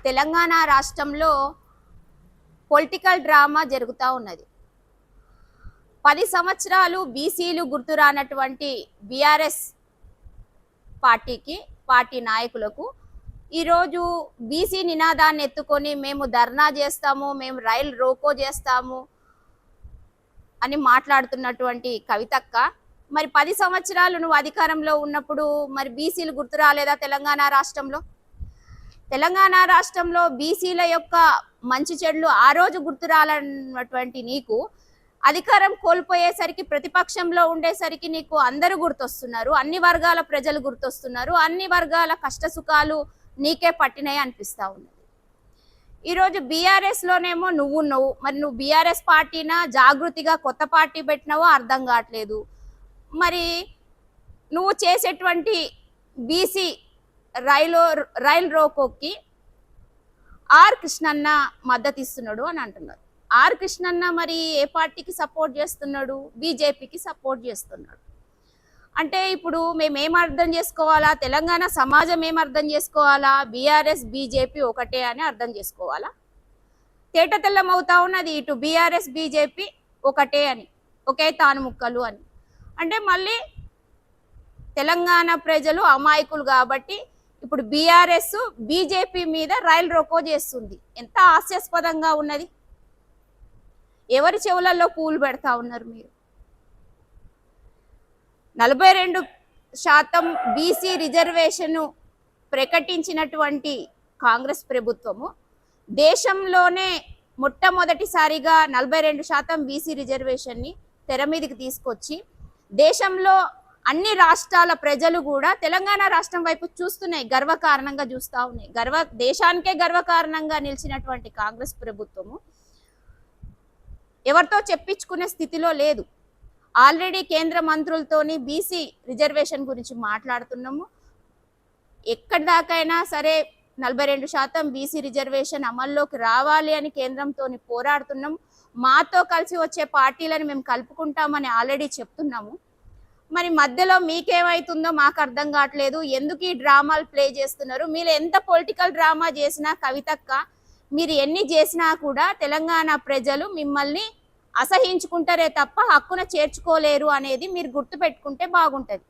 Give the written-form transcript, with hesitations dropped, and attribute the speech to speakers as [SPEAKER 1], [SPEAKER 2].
[SPEAKER 1] తెలంగాణ రాష్ట్రంలో political drama జరుగుతూ ఉన్నది. 10 సంవత్సరాలు బీసీలు గుర్తురానటువంటి బీఆర్ఎస్ పార్టీ నాయకులకు ఈరోజు బీసీ నినాదాన్ని ఎత్తుకొని మేము ధర్నా చేస్తాము, మేము రైలు రోకో చేస్తాము అని మాట్లాడుతున్నటువంటి కవితక్క, మరి 10 సంవత్సరాలు నువ్వు అధికారంలో ఉన్నప్పుడు మరి బీసీలు గుర్తు రాలేదా తెలంగాణ రాష్ట్రంలో? తెలంగాణ రాష్ట్రంలో బీసీల యొక్క మంచి చెడులు ఆ రోజు గుర్తు రాలన్నటువంటి నీకు అధికారం కోల్పోయేసరికి, ప్రతిపక్షంలో ఉండేసరికి నీకు అందరూ గుర్తొస్తున్నారు, అన్ని వర్గాల ప్రజలు గుర్తొస్తున్నారు, అన్ని వర్గాల కష్ట సుఖాలు నీకే పట్టినాయి అనిపిస్తూ ఉన్నది. ఈరోజు బీఆర్ఎస్లోనేమో నువ్వు మరి నువ్వు బీఆర్ఎస్ పార్టీనా జాగృతిగా కొత్త పార్టీ పెట్టినావో అర్థం కావట్లేదు. మరి నువ్వు చేసేటువంటి బీసీ రైల్ రోకోకి ఆర్ కృష్ణన్న మద్దతు ఇస్తున్నాడు అని అంటున్నారు. ఆర్ కృష్ణన్న మరి ఏ పార్టీకి సపోర్ట్ చేస్తున్నాడు? బీజేపీకి సపోర్ట్ చేస్తున్నాడు. అంటే ఇప్పుడు మేమేం అర్థం చేసుకోవాలా? తెలంగాణ సమాజం ఏం అర్థం చేసుకోవాలా? బీఆర్ఎస్ బీజేపీ ఒకటే అని అర్థం చేసుకోవాలా? తేటతెల్లం అవుతా ఉన్నది, ఇటు బీఆర్ఎస్ బీజేపీ ఒకటే అని, ఒకే తాను ముక్కలు అని. అంటే మళ్ళీ తెలంగాణ ప్రజలు అమాయకులు కాబట్టి ఇప్పుడు బీఆర్ఎస్ బీజేపీ మీద రైలు రోకో చేస్తుంది. ఎంత హాస్యాస్పదంగా ఉన్నది! ఎవరి చెవులలో పూలు పెడతా ఉన్నారు మీరు? 42% బీసీ రిజర్వేషన్ ప్రకటించినటువంటి కాంగ్రెస్ ప్రభుత్వము దేశంలోనే మొట్టమొదటిసారిగా 42% బీసీ రిజర్వేషన్ని తెర మీదకి తీసుకొచ్చి దేశంలో అన్ని రాష్ట్రాల ప్రజలు కూడా తెలంగాణ రాష్ట్రం వైపు చూస్తున్నాయి, గర్వకారణంగా చూస్తూ ఉన్నాయి. దేశానికే గర్వకారణంగా నిలిచినటువంటి కాంగ్రెస్ ప్రభుత్వము ఎవరితో చెప్పించుకునే స్థితిలో లేదు. ఆల్రెడీ కేంద్ర మంత్రులతోని బీసీ రిజర్వేషన్ గురించి మాట్లాడుతున్నాము. ఎక్కడి దాకైనా సరే 42% బీసీ రిజర్వేషన్ అమల్లోకి రావాలి అని కేంద్రంతో పోరాడుతున్నాం. మాతో కలిసి వచ్చే పార్టీలను మేము కలుపుకుంటామని ఆల్రెడీ చెప్తున్నాము. మరి మధ్యలో మీకేమవుతుందో మాకు అర్థం కావట్లేదు. ఎందుకు ఈ డ్రామాలు ప్లే చేస్తున్నారు? మీరు ఎంత పొలిటికల్ డ్రామా చేసినా కవితక్క, మీరు ఎన్ని చేసినా కూడా తెలంగాణ ప్రజలు మిమ్మల్ని అసహించుకుంటారే తప్ప హక్కున చేర్చుకోలేరు అనేది మీరు గుర్తుపెట్టుకుంటే బాగుంటుంది.